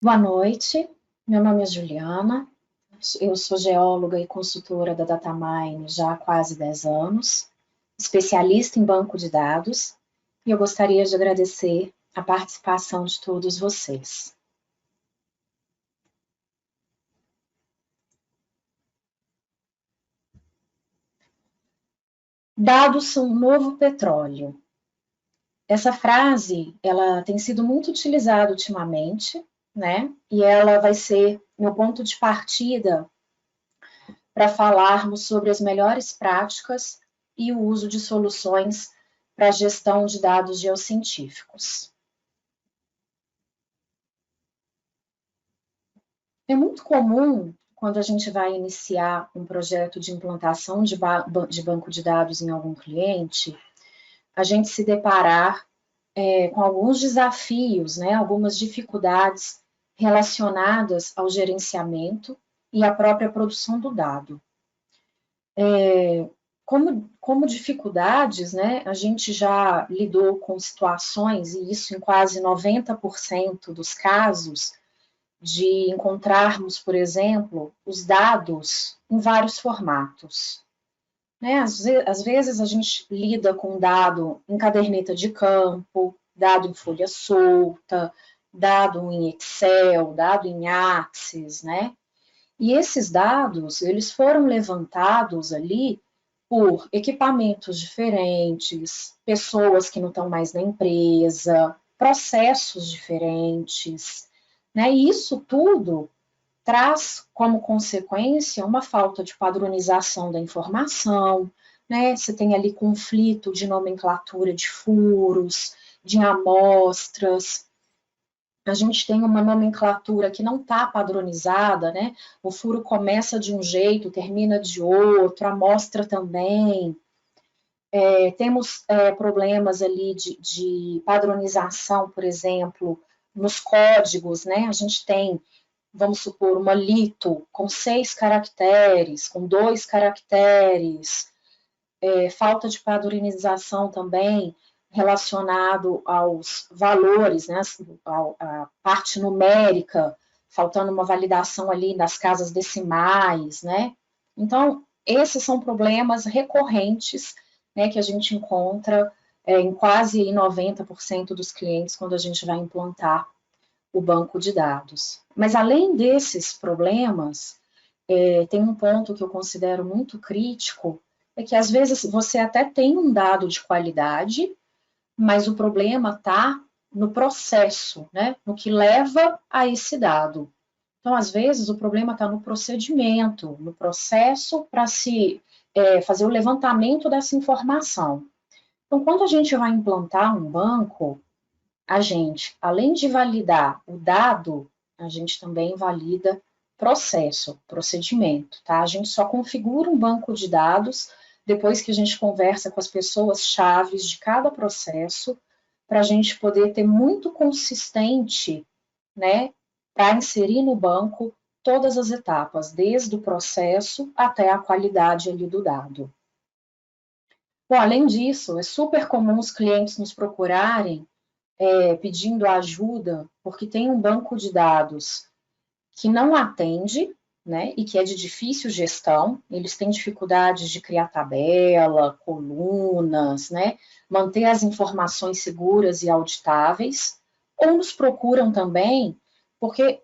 Boa noite, meu nome é Juliana, eu sou geóloga e consultora da Datamine já há quase 10 anos, especialista em banco de dados, e eu gostaria de agradecer a participação de todos vocês. Dados são o novo petróleo. Essa frase, ela tem sido muito utilizada ultimamente, né? E ela vai ser meu ponto de partida para falarmos sobre as melhores práticas e o uso de soluções para a gestão de dados geocientíficos. É muito comum, quando a gente vai iniciar um projeto de implantação de banco de dados em algum cliente, a gente se deparar com alguns desafios, né, algumas dificuldades relacionadas ao gerenciamento e à própria produção do dado. Como dificuldades, né, a gente já lidou com situações, e isso em quase 90% dos casos, de encontrarmos, por exemplo, os dados em vários formatos. Né? Às vezes a gente lida com dado em caderneta de campo, dado em folha solta, dado em Excel, dado em Axis, né? E esses dados, eles foram levantados ali por equipamentos diferentes, pessoas que não estão mais na empresa, processos diferentes, né? E isso tudo traz como consequência uma falta de padronização da informação, né? Você tem ali conflito de nomenclatura de furos, de amostras. A gente tem uma nomenclatura que não está padronizada, né? O furo começa de um jeito, termina de outro, a amostra também. Temos problemas ali de padronização, por exemplo, nos códigos, né? A gente tem, vamos supor, uma lito com 6 caracteres, com 2 caracteres, falta de padronização também relacionado aos valores, né, a parte numérica, faltando uma validação ali nas casas decimais, né? Então, esses são problemas recorrentes, né, que a gente encontra em quase 90% dos clientes quando a gente vai implantar o banco de dados. Mas, além desses problemas, tem um ponto que eu considero muito crítico, é que às vezes você até tem um dado de qualidade, mas o problema está no processo, né? No que leva a esse dado. Então, às vezes, o problema está no procedimento, no processo para se fazer o levantamento dessa informação. Então, quando a gente vai implantar um banco, a gente, além de validar o dado, a gente também valida processo, procedimento, tá? A gente só configura um banco de dados depois que a gente conversa com as pessoas chaves de cada processo, para a gente poder ter muito consistente, né, para inserir no banco todas as etapas, desde o processo até a qualidade ali do dado. Bom, além disso, é super comum os clientes nos procurarem pedindo ajuda, porque tem um banco de dados que não atende, né, e que é de difícil gestão, eles têm dificuldades de criar tabela, colunas, né, manter as informações seguras e auditáveis, ou nos procuram também porque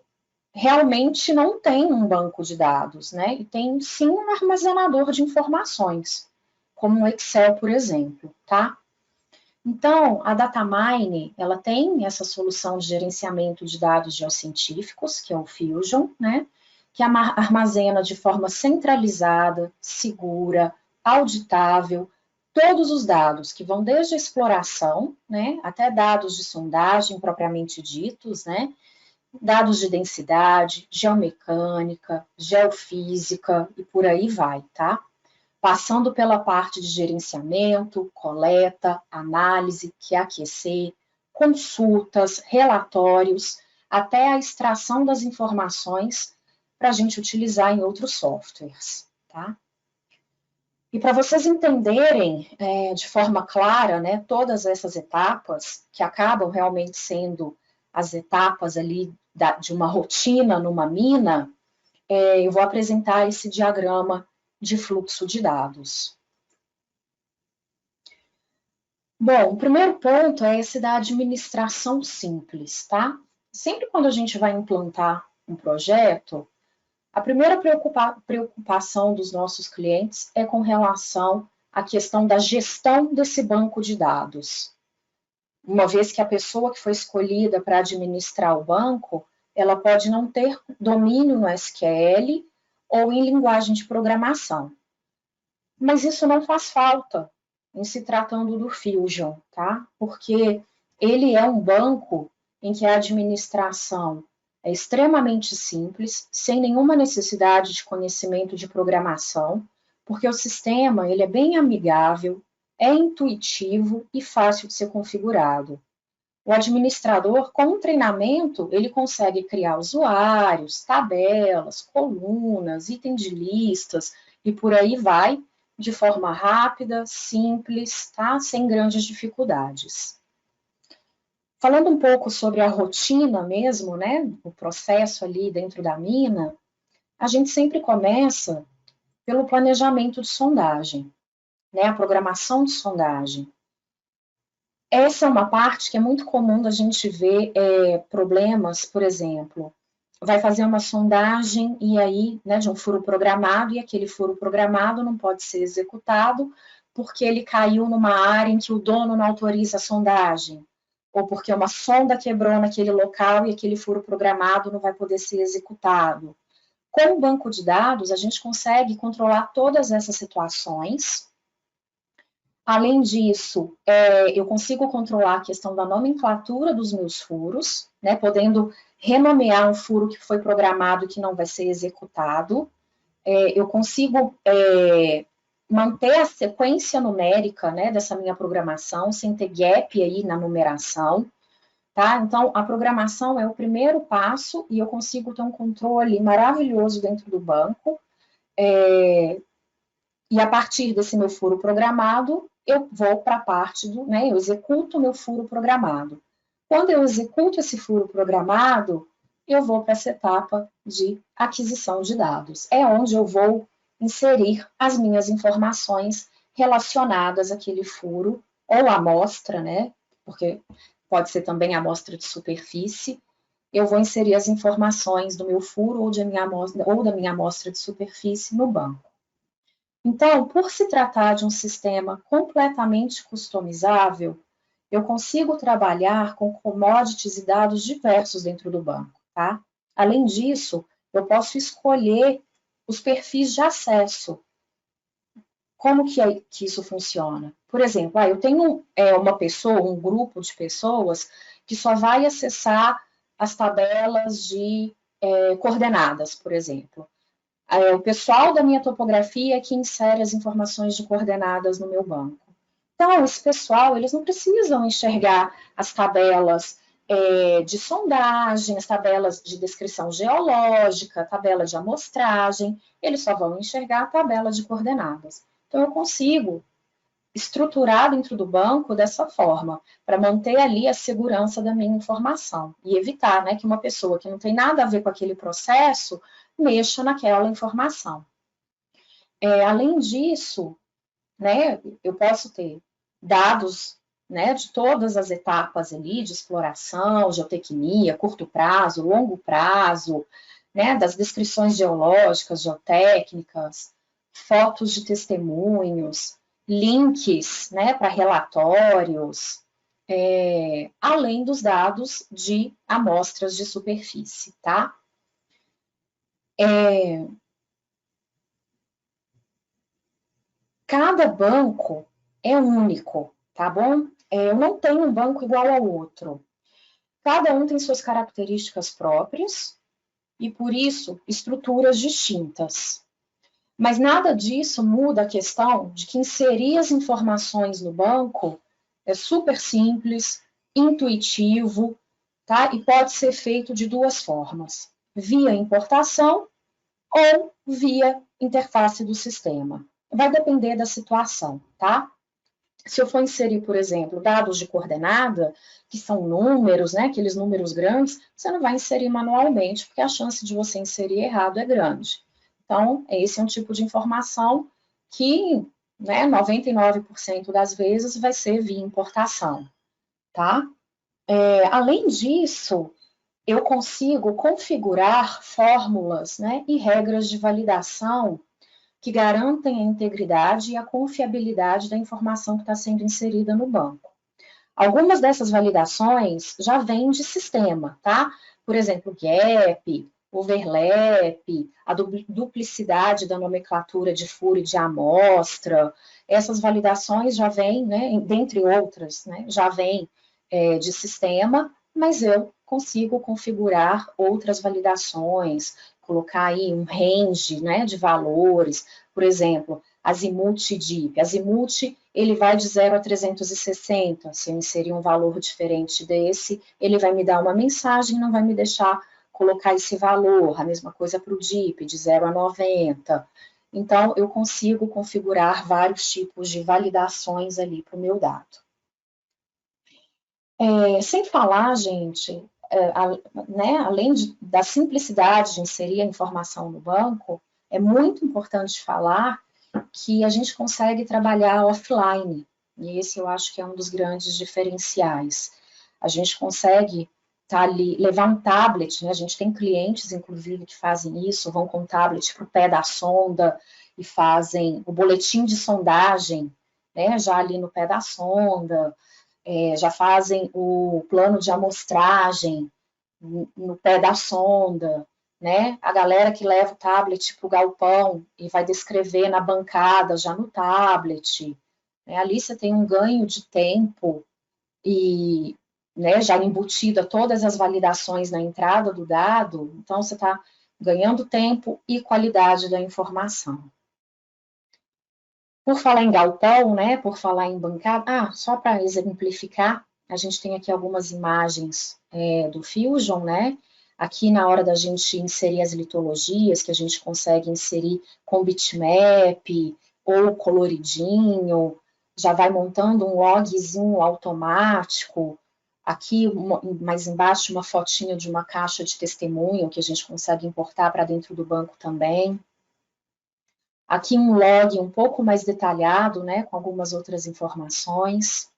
realmente não tem um banco de dados, né, e tem sim um armazenador de informações, como o Excel, por exemplo, tá? Então, a Datamine, ela tem essa solução de gerenciamento de dados geocientíficos, que é o Fusion, né, que armazena de forma centralizada, segura, auditável, todos os dados que vão desde a exploração, né, até dados de sondagem propriamente ditos, né, dados de densidade, geomecânica, geofísica e por aí vai, tá? Passando pela parte de gerenciamento, coleta, análise, que é aquecer, consultas, relatórios, até a extração das informações para a gente utilizar em outros softwares, tá? E para vocês entenderem de forma clara, né, todas essas etapas que acabam realmente sendo as etapas ali de uma rotina numa mina, eu vou apresentar esse diagrama de fluxo de dados. Bom, o primeiro ponto é esse da administração simples, tá? Sempre quando a gente vai implantar um projeto, a primeira preocupação dos nossos clientes é com relação à questão da gestão desse banco de dados. Uma vez que a pessoa que foi escolhida para administrar o banco, ela pode não ter domínio no SQL ou em linguagem de programação. Mas isso não faz falta em se tratando do Fusion, tá? Porque ele é um banco em que a administração é extremamente simples, sem nenhuma necessidade de conhecimento de programação, porque o sistema ele é bem amigável, é intuitivo e fácil de ser configurado. O administrador, com o treinamento, ele consegue criar usuários, tabelas, colunas, itens de listas e por aí vai, de forma rápida, simples, tá? Sem grandes dificuldades. Falando um pouco sobre a rotina mesmo, né? O processo ali dentro da mina, a gente sempre começa pelo planejamento de sondagem, né? A programação de sondagem. Essa é uma parte que é muito comum da gente ver problemas, por exemplo, vai fazer uma sondagem e aí, né, de um furo programado, e aquele furo programado não pode ser executado porque ele caiu numa área em que o dono não autoriza a sondagem, ou porque uma sonda quebrou naquele local e aquele furo programado não vai poder ser executado. Com o banco de dados, a gente consegue controlar todas essas situações. Além disso, eu consigo controlar a questão da nomenclatura dos meus furos, né, podendo renomear um furo que foi programado e que não vai ser executado. Eu consigo manter a sequência numérica, né, dessa minha programação, sem ter gap aí na numeração. Tá? Então, a programação é o primeiro passo e eu consigo ter um controle maravilhoso dentro do banco. E a partir desse meu furo programado, eu vou para a parte do, né, eu executo o meu furo programado. Quando eu executo esse furo programado, eu vou para essa etapa de aquisição de dados. É onde eu vou inserir as minhas informações relacionadas àquele furo, ou amostra, né, porque pode ser também amostra de superfície. Eu vou inserir as informações do meu furo ou da minha amostra de superfície no banco. Então, por se tratar de um sistema completamente customizável, eu consigo trabalhar com commodities e dados diversos dentro do banco, tá? Além disso, eu posso escolher os perfis de acesso. Como que isso funciona? Por exemplo, eu tenho uma pessoa, um grupo de pessoas que só vai acessar as tabelas de coordenadas, por exemplo. O pessoal da minha topografia que insere as informações de coordenadas no meu banco. Então, esse pessoal, eles não precisam enxergar as tabelas de sondagem, as tabelas de descrição geológica, tabela de amostragem, eles só vão enxergar a tabela de coordenadas. Então, eu consigo estruturar dentro do banco dessa forma, para manter ali a segurança da minha informação e evitar, né, que uma pessoa que não tem nada a ver com aquele processo mexa naquela informação. Além disso, né, eu posso ter dados, né, de todas as etapas ali de exploração, geotecnia, curto prazo, longo prazo, né, das descrições geológicas, geotécnicas, fotos de testemunhos, links, né, para relatórios, além dos dados de amostras de superfície, tá? Cada banco é único, tá bom? Eu não tenho um banco igual ao outro. Cada um tem suas características próprias e, por isso, estruturas distintas. Mas nada disso muda a questão de que inserir as informações no banco é super simples, intuitivo, tá? E pode ser feito de duas formas: via importação ou via interface do sistema. Vai depender da situação, tá? Se eu for inserir, por exemplo, dados de coordenada, que são números, né, aqueles números grandes, você não vai inserir manualmente, porque a chance de você inserir errado é grande. Então, esse é um tipo de informação que, né, 99% das vezes vai ser via importação, tá? Além disso, eu consigo configurar fórmulas, né, e regras de validação que garantem a integridade e a confiabilidade da informação que está sendo inserida no banco. Algumas dessas validações já vêm de sistema, tá? Por exemplo, gap, overlap, a duplicidade da nomenclatura de furo e de amostra. Essas validações já vêm, né, dentre outras, né, já vêm de sistema, mas eu consigo configurar outras validações, colocar aí um range, né, de valores, por exemplo, azimuth DIP. Azimuth, ele vai de 0 a 360. Se eu inserir um valor diferente desse, ele vai me dar uma mensagem, não vai me deixar colocar esse valor. A mesma coisa para o DIP, de 0 a 90. Então, eu consigo configurar vários tipos de validações ali para o meu dado. Sem falar, gente, né, além da simplicidade de inserir a informação no banco, é muito importante falar que a gente consegue trabalhar offline, e esse eu acho que é um dos grandes diferenciais. A gente consegue ali, levar um tablet, né? A gente tem clientes, inclusive, que fazem isso, vão com o tablet para o pé da sonda e fazem o boletim de sondagem, né, já ali no pé da sonda, já fazem o plano de amostragem no pé da sonda, né? A galera que leva o tablet para o galpão e vai descrever na bancada já no tablet. Né? Ali você tem um ganho de tempo e, né, já embutido a todas as validações na entrada do dado, então você está ganhando tempo e qualidade da informação. Por falar em galpão, né, por falar em bancada, só para exemplificar, a gente tem aqui algumas imagens do Fusion, né? Aqui na hora da gente inserir as litologias, que a gente consegue inserir com bitmap ou coloridinho, já vai montando um logzinho automático. Aqui, mais embaixo, uma fotinha de uma caixa de testemunho que a gente consegue importar para dentro do banco também. Aqui um log um pouco mais detalhado, né, com algumas outras informações.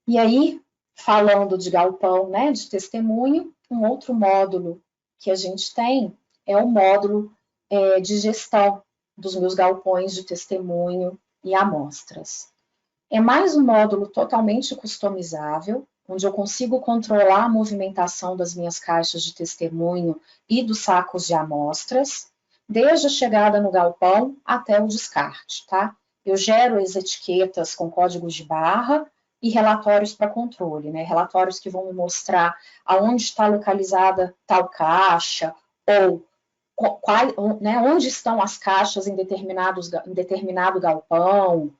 E aí, falando de galpão, né, de testemunho, um outro módulo que a gente tem é o módulo de gestão dos meus galpões de testemunho e amostras. É mais um módulo totalmente customizável, onde eu consigo controlar a movimentação das minhas caixas de testemunho e dos sacos de amostras, desde a chegada no galpão até o descarte, tá? Eu gero as etiquetas com códigos de barra e relatórios para controle, né? Relatórios que vão me mostrar aonde está localizada tal caixa, ou né, onde estão as caixas em determinado galpão.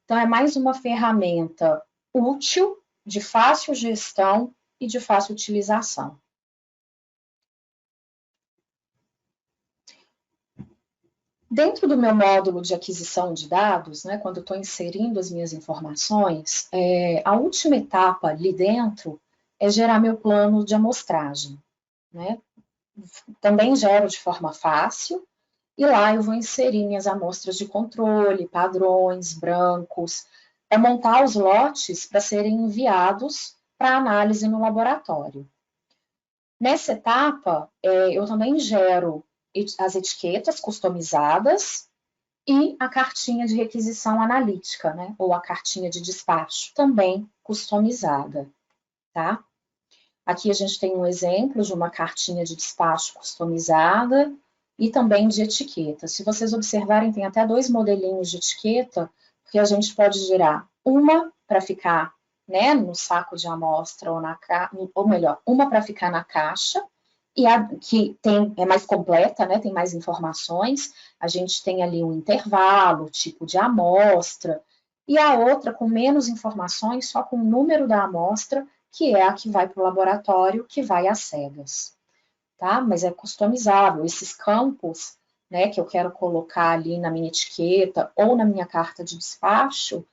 Então, é mais uma ferramenta útil, de fácil gestão e de fácil utilização. Dentro do meu módulo de aquisição de dados, né, quando eu estou inserindo as minhas informações, a última etapa ali dentro é gerar meu plano de amostragem. Né? Também gero de forma fácil, e lá eu vou inserir minhas amostras de controle, padrões, brancos, para montar os lotes para serem enviados para análise no laboratório. Nessa etapa, eu também gero as etiquetas customizadas e a cartinha de requisição analítica, né? Ou a cartinha de despacho, também customizada, tá? Aqui a gente tem um exemplo de uma cartinha de despacho customizada e também de etiqueta. Se vocês observarem, tem até 2 modelinhos de etiqueta, porque a gente pode gerar uma para ficar, né, no saco de amostra, ou melhor, uma para ficar na caixa, e a que é mais completa, né, tem mais informações. A gente tem ali um intervalo, tipo de amostra, e a outra com menos informações, só com o número da amostra, que é a que vai para o laboratório, que vai às cegas. Tá? Mas é customizável. Esses campos né, que eu quero colocar ali na minha etiqueta ou na minha carta de despacho,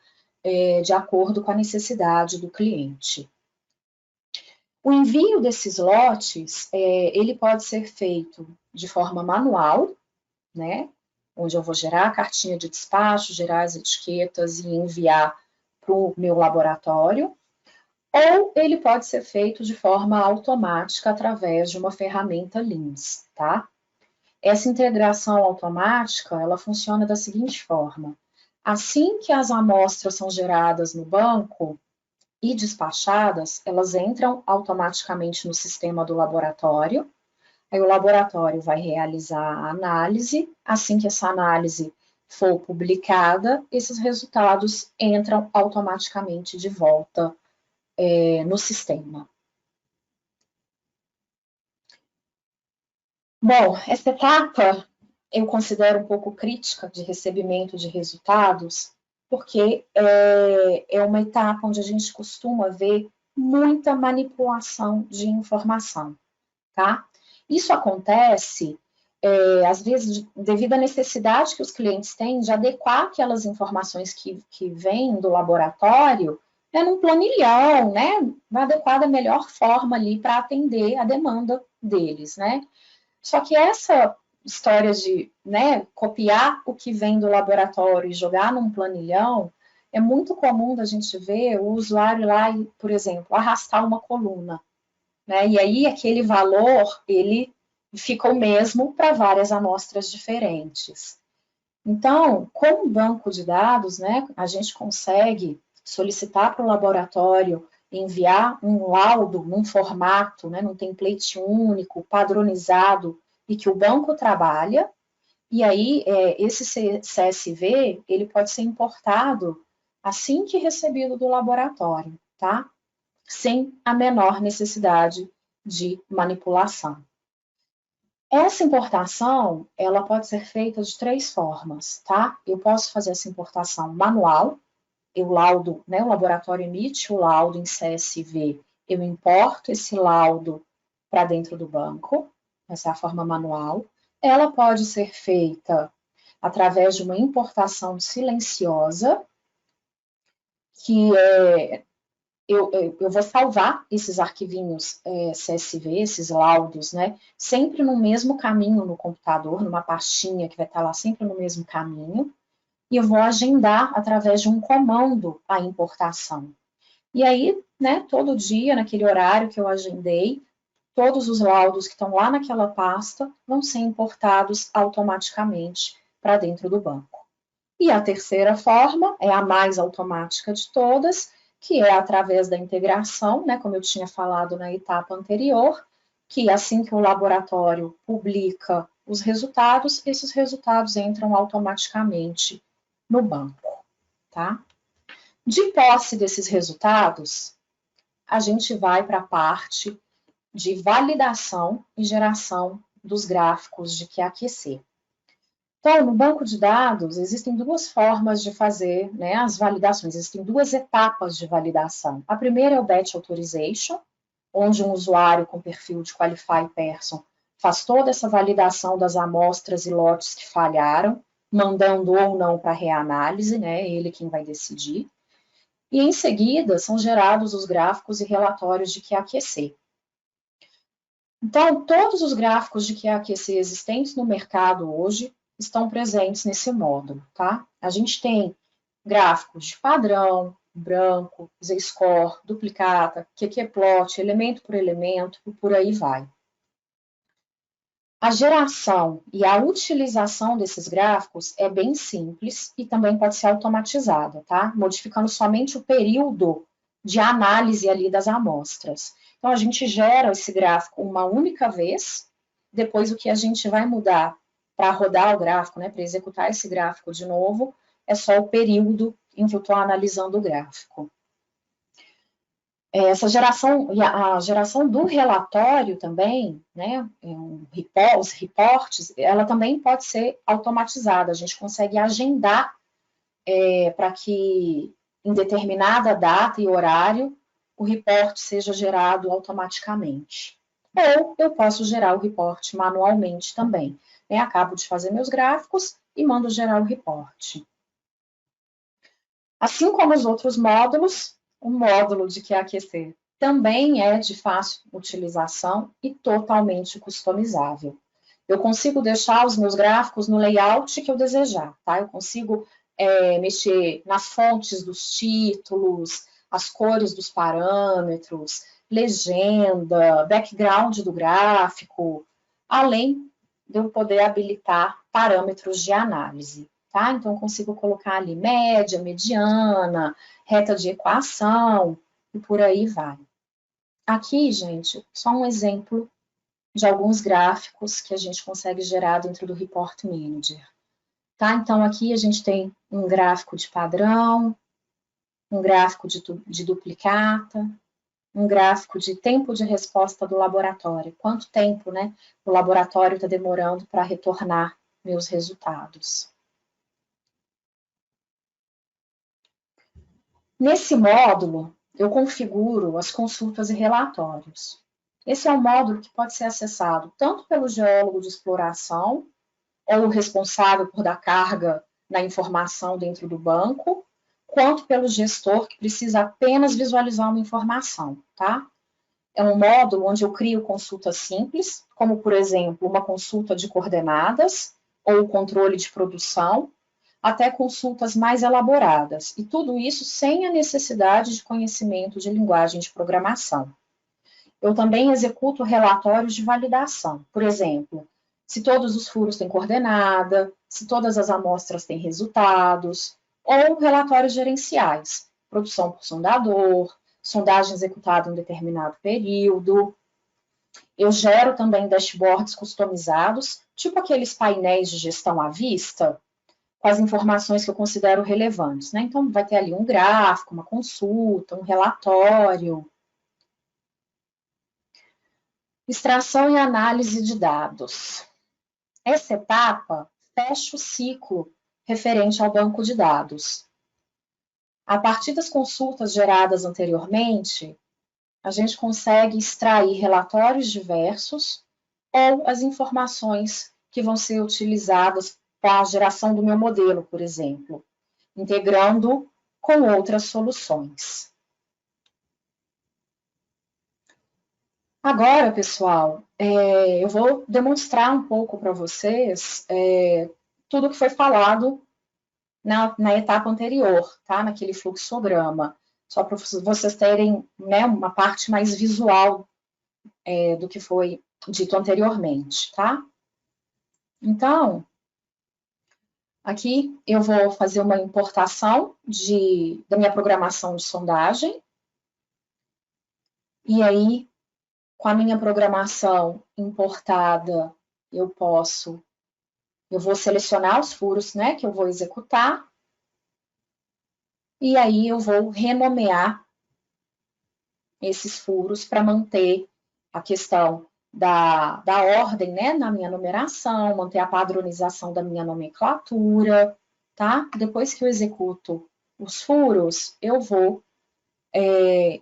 de acordo com a necessidade do cliente. O envio desses lotes, ele pode ser feito de forma manual, né, onde eu vou gerar a cartinha de despacho, gerar as etiquetas e enviar para o meu laboratório, ou ele pode ser feito de forma automática através de uma ferramenta LIMS, tá? Essa integração automática, ela funciona da seguinte forma: assim que as amostras são geradas no banco e despachadas, elas entram automaticamente no sistema do laboratório. Aí o laboratório vai realizar a análise. Assim que essa análise for publicada, esses resultados entram automaticamente de volta no sistema. Bom, essa etapa eu considero um pouco crítica de recebimento de resultados, porque é uma etapa onde a gente costuma ver muita manipulação de informação, tá? Isso acontece, às vezes, devido à necessidade que os clientes têm de adequar aquelas informações que vêm do laboratório, num planilhão, né? Vai adequar da melhor forma ali para atender a demanda deles, né? Só que essa história de, né, copiar o que vem do laboratório e jogar num planilhão, é muito comum da gente ver o usuário lá, por exemplo, arrastar uma coluna, né? E aí aquele valor, ele fica o mesmo para várias amostras diferentes. Então, com o banco de dados, né, a gente consegue solicitar para o laboratório enviar um laudo num formato, né, num template único, padronizado, e que o banco trabalha, e aí esse CSV, ele pode ser importado assim que recebido do laboratório, tá? Sem a menor necessidade de manipulação. Essa importação, ela pode ser feita de 3 formas, tá? Eu posso fazer essa importação manual, o laudo, né, o laboratório emite o laudo em CSV, eu importo esse laudo para dentro do banco, essa é a forma manual. Ela pode ser feita através de uma importação silenciosa, que eu vou salvar esses arquivinhos CSV, esses laudos, né, sempre no mesmo caminho no computador, numa pastinha que vai estar lá sempre no mesmo caminho, e eu vou agendar através de um comando a importação. E aí, né, todo dia, naquele horário que eu agendei, todos os laudos que estão lá naquela pasta vão ser importados automaticamente para dentro do banco. E a terceira forma é a mais automática de todas, que é através da integração, né, como eu tinha falado na etapa anterior, que assim que o laboratório publica os resultados, esses resultados entram automaticamente no banco, tá? De posse desses resultados, a gente vai para a parte de validação e geração dos gráficos de QAQC. Então, no banco de dados, existem 2 formas de fazer, né, as validações, existem 2 etapas de validação. A primeira é o Batch Authorization, onde um usuário com perfil de Qualify Person faz toda essa validação das amostras e lotes que falharam, mandando ou não para reanálise, né, ele quem vai decidir. E em seguida são gerados os gráficos e relatórios de QAQC. Então, todos os gráficos de QAQC existentes no mercado hoje estão presentes nesse módulo, tá? A gente tem gráficos de padrão, branco, Z-score, duplicata, QQ-plot, elemento por elemento e por aí vai. A geração e a utilização desses gráficos é bem simples e também pode ser automatizada, tá? Modificando somente o período de análise ali das amostras. Então, a gente gera esse gráfico uma única vez, depois o que a gente vai mudar para rodar o gráfico, né, para executar esse gráfico de novo, é só o período em que eu estou analisando o gráfico. Essa geração, e a geração do relatório também, né, os reportes, ela também pode ser automatizada. A gente consegue agendar para que em determinada data e horário o report seja gerado automaticamente. Ou eu posso gerar o report manualmente também. Acabo de fazer meus gráficos e mando gerar o reporte. Assim como os outros módulos, o módulo de QAQC também é de fácil utilização e totalmente customizável. Eu consigo deixar os meus gráficos no layout que eu desejar, tá? Eu consigo mexer nas fontes dos títulos, as cores dos parâmetros, legenda, background do gráfico, além de eu poder habilitar parâmetros de análise, tá? Então, eu consigo colocar ali média, mediana, reta de equação e por aí vai. Aqui, gente, só um exemplo de alguns gráficos que a gente consegue gerar dentro do Report Manager. Tá? Então, aqui a gente tem um gráfico de padrão, um gráfico de duplicata, um gráfico de tempo de resposta do laboratório. Quanto tempo, né, o laboratório está demorando para retornar meus resultados. Nesse módulo, eu configuro as consultas e relatórios. Esse é um módulo que pode ser acessado tanto pelo geólogo de exploração, ou o responsável por dar carga na informação dentro do banco, quanto pelo gestor que precisa apenas visualizar uma informação, tá? É um módulo onde eu crio consultas simples, como, por exemplo, uma consulta de coordenadas ou o controle de produção, até consultas mais elaboradas, e tudo isso sem a necessidade de conhecimento de linguagem de programação. Eu também executo relatórios de validação, por exemplo, se todos os furos têm coordenada, se todas as amostras têm resultados, ou relatórios gerenciais, produção por sondador, sondagem executada em um determinado período. Eu gero também dashboards customizados, tipo aqueles painéis de gestão à vista, com as informações que eu considero relevantes, né? Então, vai ter ali um gráfico, uma consulta, um relatório. Extração e análise de dados. Essa etapa fecha o ciclo referente ao banco de dados. A partir das consultas geradas anteriormente, a gente consegue extrair relatórios diversos ou as informações que vão ser utilizadas para a geração do meu modelo, por exemplo, integrando com outras soluções. Agora, pessoal, eu vou demonstrar um pouco para vocês tudo que foi falado na etapa anterior, tá? Naquele fluxograma, só para vocês terem, né, uma parte mais visual do que foi dito anteriormente, tá? Então, aqui eu vou fazer uma importação da minha programação de sondagem, e aí, com a minha programação importada, eu vou selecionar os furos, né, que eu vou executar, e aí eu vou renomear esses furos para manter a questão da ordem, né, na minha numeração, manter a padronização da minha nomenclatura, tá? Depois que eu executo os furos, eu vou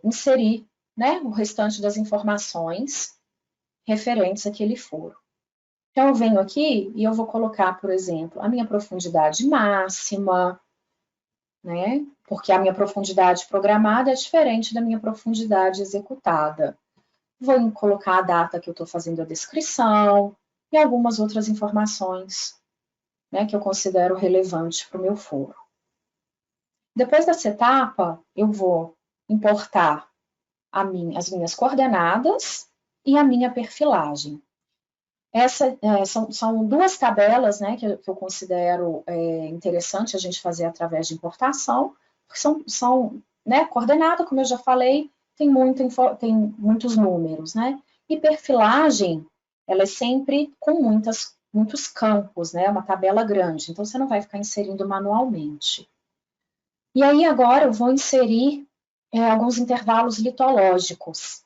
inserir, né, o restante das informações referentes àquele furo. Então, eu venho aqui e eu vou colocar, por exemplo, a minha profundidade máxima, né? Porque a minha profundidade programada é diferente da minha profundidade executada. Vou colocar a data que eu estou fazendo a descrição e algumas outras informações, né, que eu considero relevante para o meu furo. Depois dessa etapa, eu vou importar as minhas coordenadas e a minha perfilagem. São duas tabelas, né, que eu considero interessante a gente fazer através de importação, porque são né, coordenada, como eu já falei, tem muitos números, né? E perfilagem, ela é sempre com muitos campos, né? Uma tabela grande, então você não vai ficar inserindo manualmente. E aí agora eu vou inserir alguns intervalos litológicos.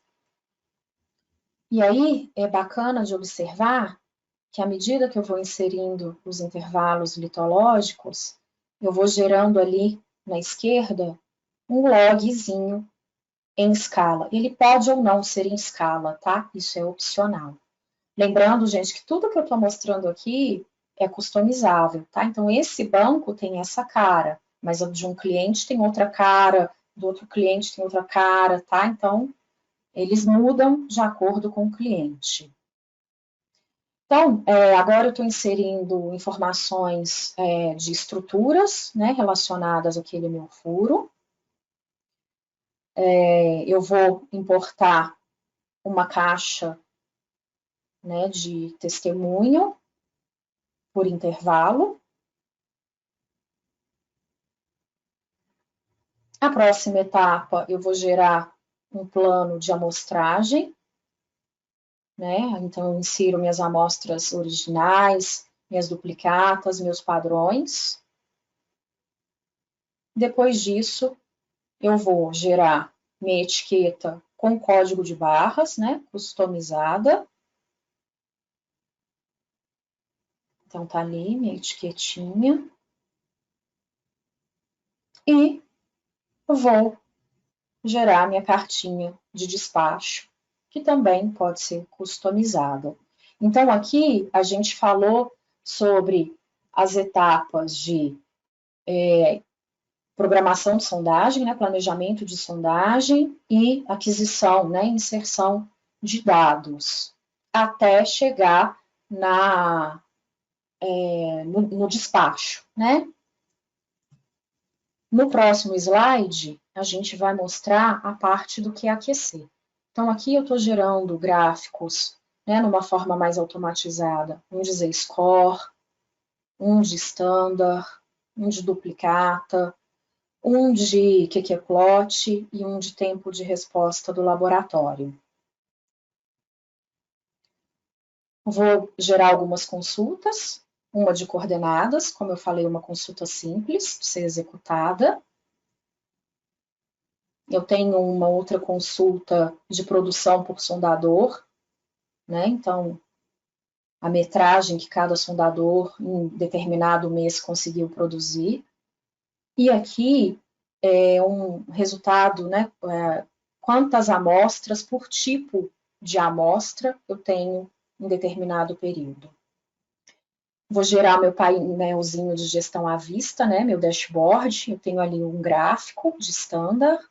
E aí é bacana de observar que à medida que eu vou inserindo os intervalos litológicos, eu vou gerando ali na esquerda um logzinho em escala. Ele pode ou não ser em escala, tá? Isso é opcional. Lembrando, gente, que tudo que eu estou mostrando aqui é customizável, tá? Então, esse banco tem essa cara, mas o de um cliente tem outra cara, do outro cliente tem outra cara, tá? Então, eles mudam de acordo com o cliente. Então, agora eu estou inserindo informações de estruturas, né, relacionadas àquele meu furo. Eu vou importar uma caixa, né, de testemunho por intervalo. A próxima etapa, eu vou gerar um plano de amostragem, né? Então, eu insiro minhas amostras originais, minhas duplicatas, meus padrões. Depois disso, eu vou gerar minha etiqueta com código de barras, né? Customizada. Então, tá ali minha etiquetinha. E vou gerar minha cartinha de despacho, que também pode ser customizada. Então, aqui a gente falou sobre as etapas de programação de sondagem, né, planejamento de sondagem e aquisição, né, inserção de dados, até chegar no despacho, né? No próximo slide, a gente vai mostrar a parte do que é aquecer. Então, aqui eu estou gerando gráficos, né, numa forma mais automatizada, um de Z-score, um de standard, um de duplicata, um de QQ-plot e um de tempo de resposta do laboratório. Vou gerar algumas consultas, uma de coordenadas, como eu falei, uma consulta simples de ser executada. Eu tenho uma outra consulta de produção por sondador, né? Então, a metragem que cada sondador em determinado mês conseguiu produzir. E aqui é um resultado, né? Quantas amostras por tipo de amostra eu tenho em determinado período. Vou gerar meu painelzinho de gestão à vista, né? Meu dashboard. Eu tenho ali um gráfico de standard.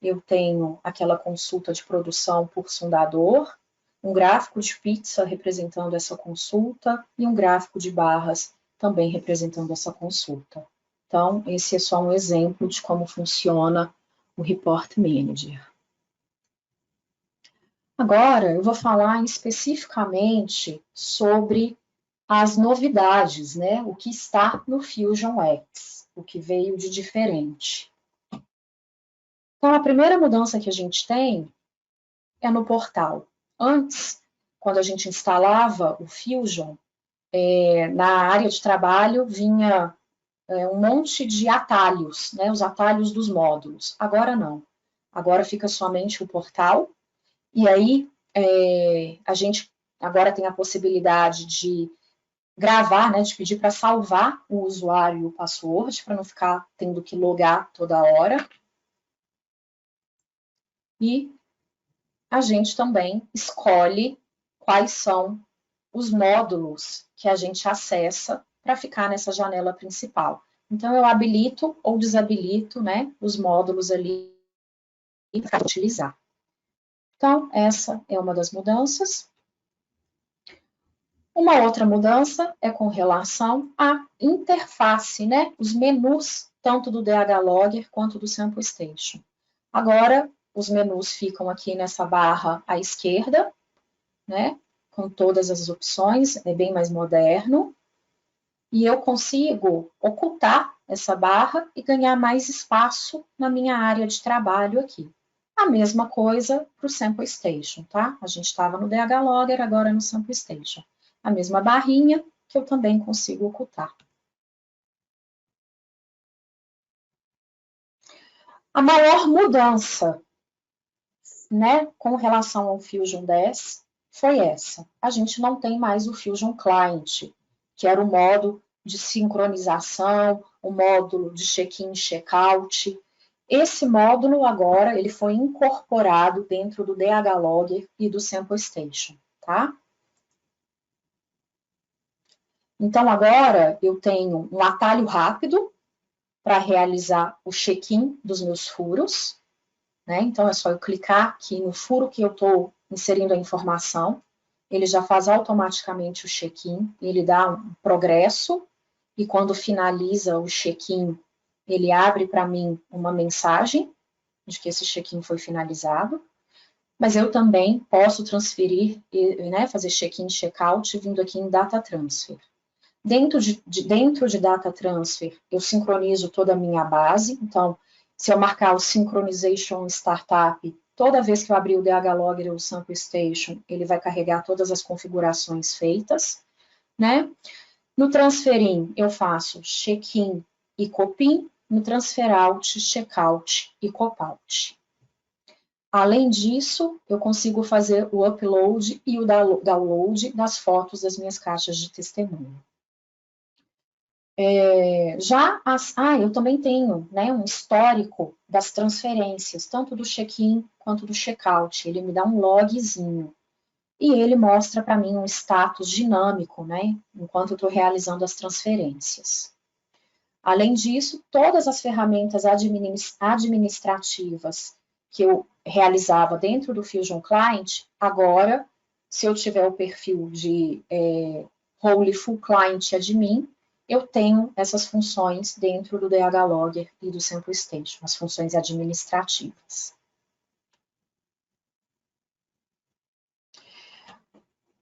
Eu tenho aquela consulta de produção por sondador, um gráfico de pizza representando essa consulta e um gráfico de barras também representando essa consulta. Então, esse é só um exemplo de como funciona o Report Manager. Agora, eu vou falar especificamente sobre as novidades, né? O que está no Fusion X, o que veio de diferente. Então, a primeira mudança que a gente tem é no portal. Antes, quando a gente instalava o Fusion, na área de trabalho vinha um monte de atalhos, né, os atalhos dos módulos. Agora não. Agora fica somente o portal. E aí a gente agora tem a possibilidade de gravar, né, de pedir para salvar o usuário e o password, para não ficar tendo que logar toda hora. E a gente também escolhe quais são os módulos que a gente acessa para ficar nessa janela principal. Então, eu habilito ou desabilito, né, os módulos ali para utilizar. Então, essa é uma das mudanças. Uma outra mudança é com relação à interface, né, os menus, tanto do DH Logger quanto do Sample Station. Agora, os menus ficam aqui nessa barra à esquerda, né, com todas as opções, é bem mais moderno. E eu consigo ocultar essa barra e ganhar mais espaço na minha área de trabalho aqui. A mesma coisa para o Sample Station, tá? A gente estava no DH Logger, agora no Sample Station. A mesma barrinha que eu também consigo ocultar. A maior mudança, né, com relação ao Fusion 10 foi essa. A gente não tem mais o Fusion Client, que era o modo de sincronização, o módulo de check-in e check-out. Esse módulo agora ele foi incorporado dentro do DH Logger e do Sample Station, tá? Então, agora eu tenho um atalho rápido para realizar o check-in dos meus furos, né? Então, é só eu clicar aqui no furo que eu estou inserindo a informação, ele já faz automaticamente o check-in, ele dá um progresso, e quando finaliza o check-in, ele abre para mim uma mensagem de que esse check-in foi finalizado, mas eu também posso transferir, né, fazer check-in e check-out vindo aqui em Data Transfer. Dentro de Data Transfer, eu sincronizo toda a minha base, então, se eu marcar o Synchronization Startup, toda vez que eu abrir o DH Logger ou o Sample Station, ele vai carregar todas as configurações feitas, né? No Transfer-in, eu faço check-in e copy-in, no Transfer-out, check-out e cop-out. Além disso, eu consigo fazer o upload e o download das fotos das minhas caixas de testemunho. Eu também tenho, né, um histórico das transferências, tanto do check-in quanto do check-out. Ele me dá um logzinho e ele mostra para mim um status dinâmico, né, enquanto eu estou realizando as transferências. Além disso, todas as ferramentas administrativas que eu realizava dentro do Fusion Client, agora, se eu tiver o perfil de Role Full Client Admin, eu tenho essas funções dentro do DH Logger e do Sample Station, as funções administrativas.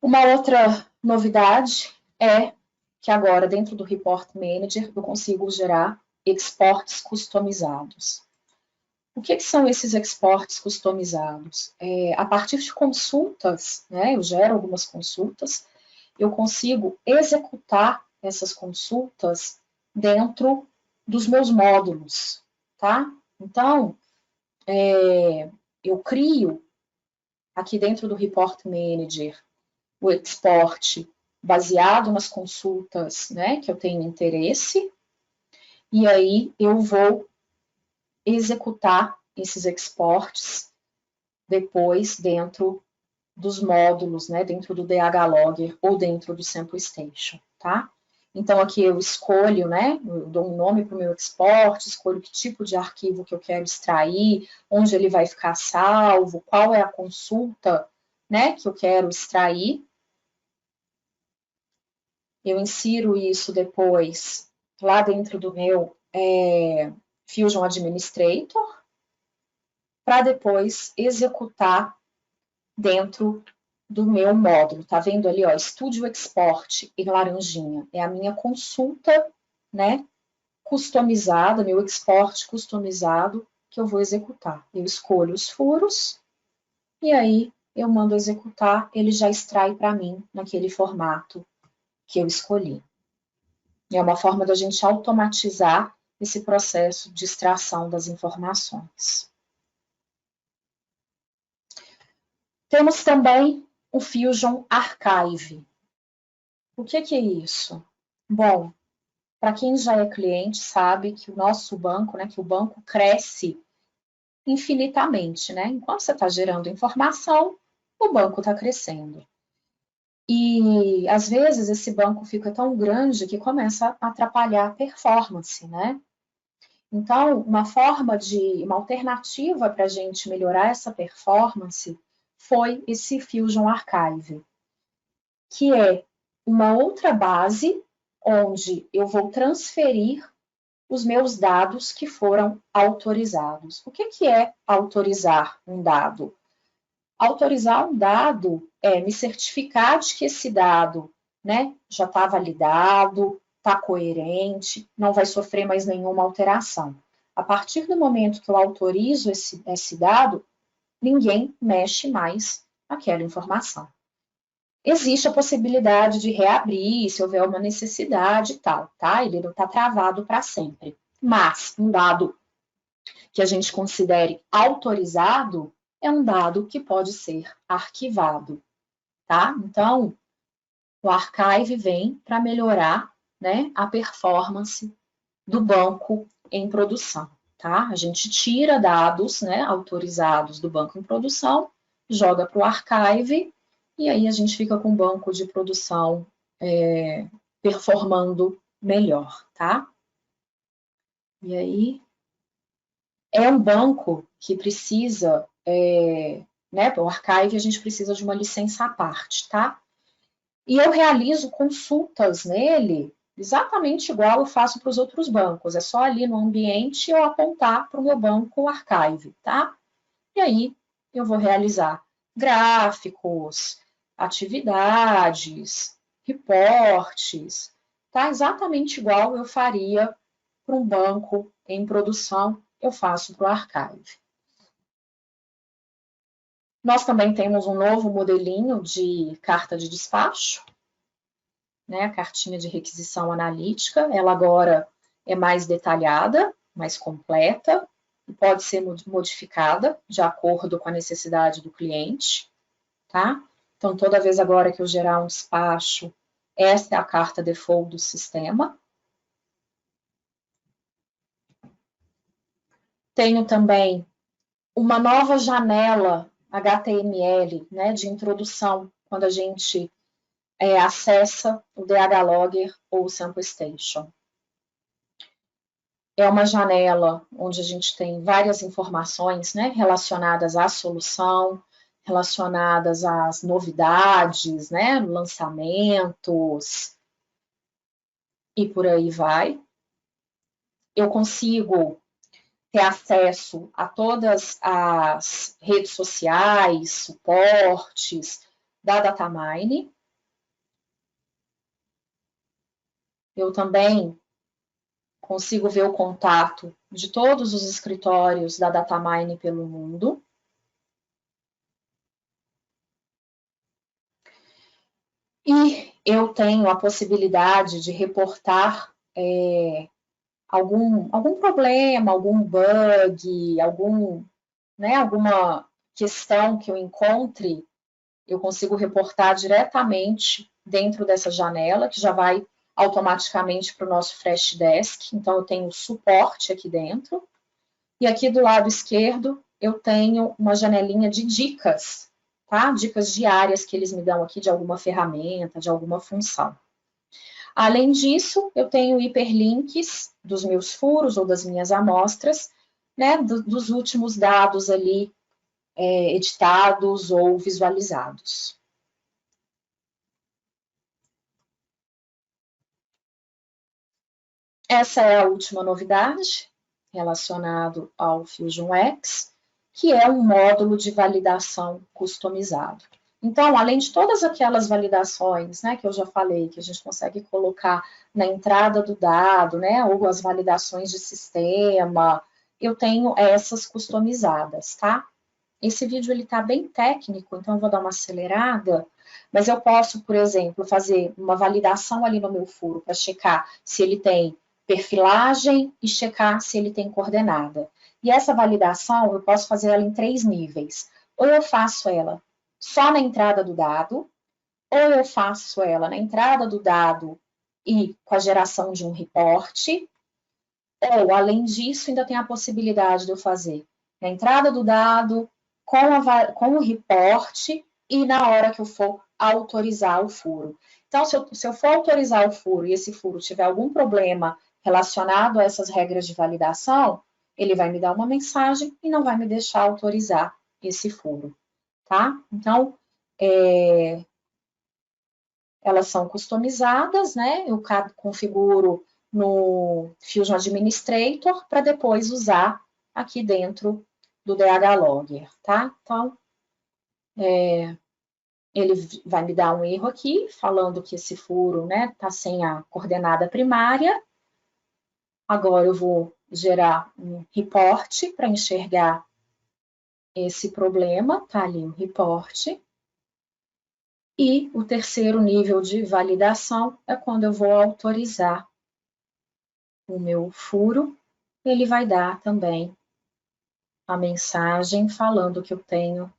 Uma outra novidade é que agora, dentro do Report Manager, eu consigo gerar exports customizados. O que são esses exports customizados? A partir de consultas, né, eu gero algumas consultas, eu consigo executar essas consultas dentro dos meus módulos, tá? Então, eu crio aqui dentro do Report Manager o export baseado nas consultas, né, que eu tenho interesse, e aí eu vou executar esses exports depois dentro dos módulos, né, dentro do DH Logger ou dentro do Sample Station, tá? Então, aqui eu escolho, né, eu dou um nome para o meu export, escolho que tipo de arquivo que eu quero extrair, onde ele vai ficar salvo, qual é a consulta, né, que eu quero extrair. Eu insiro isso depois lá dentro do meu Fusion Administrator, para depois executar dentro do meu módulo. Tá vendo ali, ó, Studio Export em laranjinha. É a minha consulta, né, customizada, meu export customizado que eu vou executar. Eu escolho os furos e aí eu mando executar, ele já extrai para mim naquele formato que eu escolhi. É uma forma da gente automatizar esse processo de extração das informações. Temos também o Fusion Archive. O que é isso? Bom, para quem já é cliente sabe que o nosso banco, né, que o banco cresce infinitamente, né? Enquanto você está gerando informação, o banco está crescendo. E às vezes esse banco fica tão grande que começa a atrapalhar a performance, né? Então, uma alternativa para a gente melhorar essa performance foi esse Fusion Archive, que é uma outra base onde eu vou transferir os meus dados que foram autorizados. O que é autorizar um dado? Autorizar um dado é me certificar de que esse dado, né, já está validado, está coerente, não vai sofrer mais nenhuma alteração. A partir do momento que eu autorizo esse dado, ninguém mexe mais naquela informação. Existe a possibilidade de reabrir, se houver uma necessidade e tal, tá? Ele não está travado para sempre. Mas um dado que a gente considere autorizado é um dado que pode ser arquivado, tá? Então, o Archive vem para melhorar, né, a performance do banco em produção, tá? A gente tira dados, né, autorizados do banco em produção, joga para o Archive, e aí a gente fica com um banco de produção performando melhor, tá? E aí, é um banco que precisa, né, o Archive a gente precisa de uma licença à parte, tá? E eu realizo consultas nele exatamente igual eu faço para os outros bancos. É só ali no ambiente eu apontar para o meu banco Archive, tá? E aí eu vou realizar gráficos, atividades, reportes, tá? Exatamente igual eu faria para um banco em produção, eu faço para o Archive. Nós também temos um novo modelinho de carta de despacho, né, a cartinha de requisição analítica, ela agora é mais detalhada, mais completa, e pode ser modificada de acordo com a necessidade do cliente, tá? Então, toda vez agora que eu gerar um despacho, essa é a carta default do sistema. Tenho também uma nova janela HTML, né, de introdução, quando a gente acessa o DH Logger ou o Sample Station. É uma janela onde a gente tem várias informações, né, relacionadas à solução, relacionadas às novidades, né, lançamentos e por aí vai. Eu consigo ter acesso a todas as redes sociais, suportes da Datamine. Eu também consigo ver o contato de todos os escritórios da Datamine pelo mundo. E eu tenho a possibilidade de reportar algum problema, algum bug, alguma questão que eu encontre, eu consigo reportar diretamente dentro dessa janela, que já vai automaticamente para o nosso Freshdesk. Então, eu tenho suporte aqui dentro. E aqui do lado esquerdo, eu tenho uma janelinha de dicas, tá? Dicas diárias que eles me dão aqui de alguma ferramenta, de alguma função. Além disso, eu tenho hiperlinks dos meus furos ou das minhas amostras, né, dos últimos dados ali editados ou visualizados. Essa é a última novidade relacionada ao Fusion X, que é um módulo de validação customizado. Então, além de todas aquelas validações, né, que eu já falei, que a gente consegue colocar na entrada do dado, né, ou as validações de sistema, eu tenho essas customizadas, tá? Esse vídeo ele tá bem técnico, então eu vou dar uma acelerada, mas eu posso, por exemplo, fazer uma validação ali no meu furo para checar se ele tem perfilagem e checar se ele tem coordenada. E essa validação eu posso fazer ela em 3 níveis. Ou eu faço ela só na entrada do dado, ou eu faço ela na entrada do dado e com a geração de um reporte, ou, além disso, ainda tem a possibilidade de eu fazer na entrada do dado, com o reporte e na hora que eu for autorizar o furo. Então, se eu for autorizar o furo e esse furo tiver algum problema relacionado a essas regras de validação, ele vai me dar uma mensagem e não vai me deixar autorizar esse furo, tá? Então, elas são customizadas, né? Eu configuro no Fusion Administrator para depois usar aqui dentro do DH Logger, tá? Então, ele vai me dar um erro aqui, falando que esse furo, né, tá sem a coordenada primária. Agora eu vou gerar um report para enxergar esse problema, tá ali o report. E o terceiro nível de validação é quando eu vou autorizar o meu furo, ele vai dar também a mensagem falando que eu tenho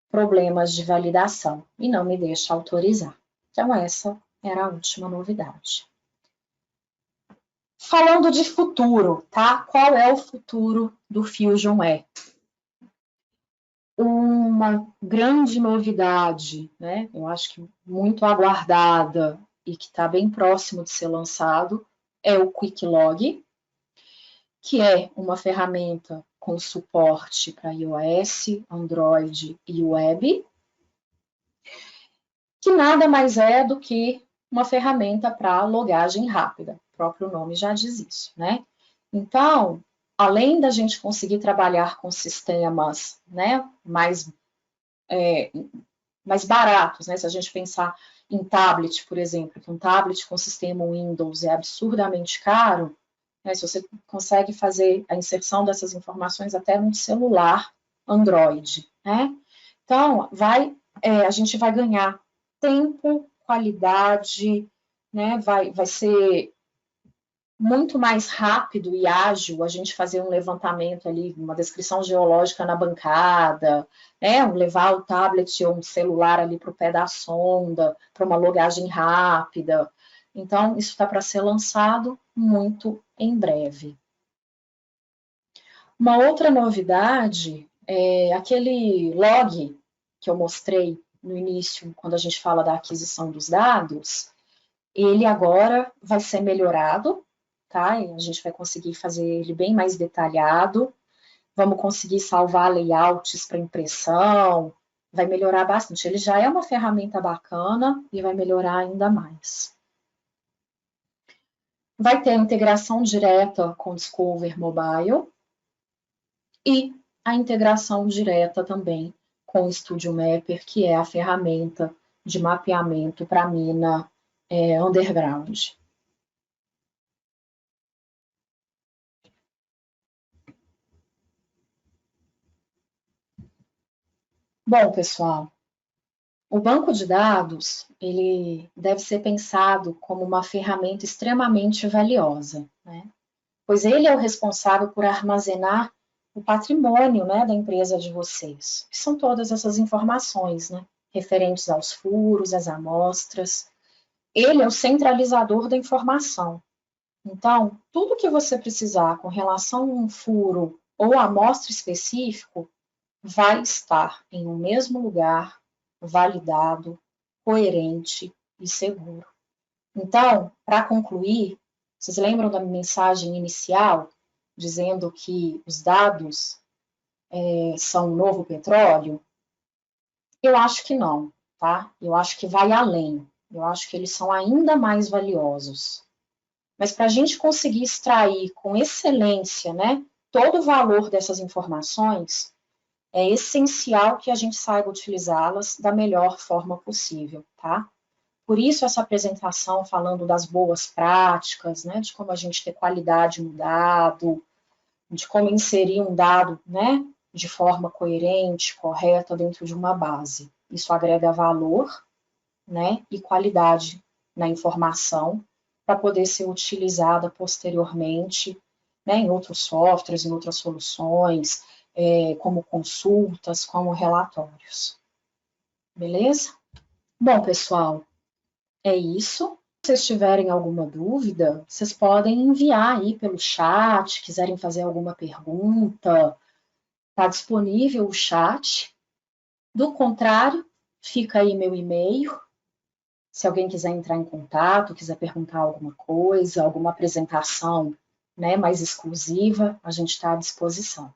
problemas de validação e não me deixa autorizar. Então, essa era a última novidade. Falando de futuro, tá? Qual é o futuro do Fusion E? Uma grande novidade, né? Eu acho que muito aguardada, e que está bem próximo de ser lançado é o QuickLog, que é uma ferramenta com suporte para iOS, Android e web, que nada mais é do que uma ferramenta para logagem rápida. O próprio nome já diz isso, né? Então, além da gente conseguir trabalhar com sistemas, né, mais baratos, né? Se a gente pensar em tablet, por exemplo, que um tablet com sistema Windows é absurdamente caro, né? Se você consegue fazer a inserção dessas informações até num celular Android, né? Então, a gente vai ganhar tempo, qualidade, né? Vai ser muito mais rápido e ágil a gente fazer um levantamento ali, uma descrição geológica na bancada, né? Levar o tablet ou um celular ali para o pé da sonda, para uma logagem rápida. Então, isso está para ser lançado muito em breve. Uma outra novidade é aquele log que eu mostrei no início, quando a gente fala da aquisição dos dados, ele agora vai ser melhorado, tá? A gente vai conseguir fazer ele bem mais detalhado, vamos conseguir salvar layouts para impressão, vai melhorar bastante. Ele já é uma ferramenta bacana e vai melhorar ainda mais. Vai ter a integração direta com o Discover Mobile e a integração direta também com o Studio Mapper, que é a ferramenta de mapeamento para mina underground. Bom, pessoal, o banco de dados, ele deve ser pensado como uma ferramenta extremamente valiosa, né? Pois ele é o responsável por armazenar o patrimônio, né, da empresa de vocês, que são todas essas informações, né, referentes aos furos, às amostras. Ele é o centralizador da informação. Então, tudo que você precisar com relação a um furo ou amostra específico vai estar em um mesmo lugar, validado, coerente e seguro. Então, para concluir, vocês lembram da mensagem inicial dizendo que os dados são o novo petróleo? Eu acho que não, tá? Eu acho que vai além. Eu acho que eles são ainda mais valiosos. Mas para a gente conseguir extrair com excelência, né, todo o valor dessas informações, é essencial que a gente saiba utilizá-las da melhor forma possível, tá? Por isso essa apresentação falando das boas práticas, né, de como a gente ter qualidade no dado, de como inserir um dado, né, de forma coerente, correta dentro de uma base. Isso agrega valor, né, e qualidade na informação para poder ser utilizada posteriormente, né, em outros softwares, em outras soluções, como consultas, como relatórios. Beleza? Bom, pessoal, é isso. Se vocês tiverem alguma dúvida, vocês podem enviar aí pelo chat, quiserem fazer alguma pergunta, está disponível o chat. Do contrário, fica aí meu e-mail. Se alguém quiser entrar em contato, quiser perguntar alguma coisa, alguma apresentação, né, mais exclusiva, a gente está à disposição.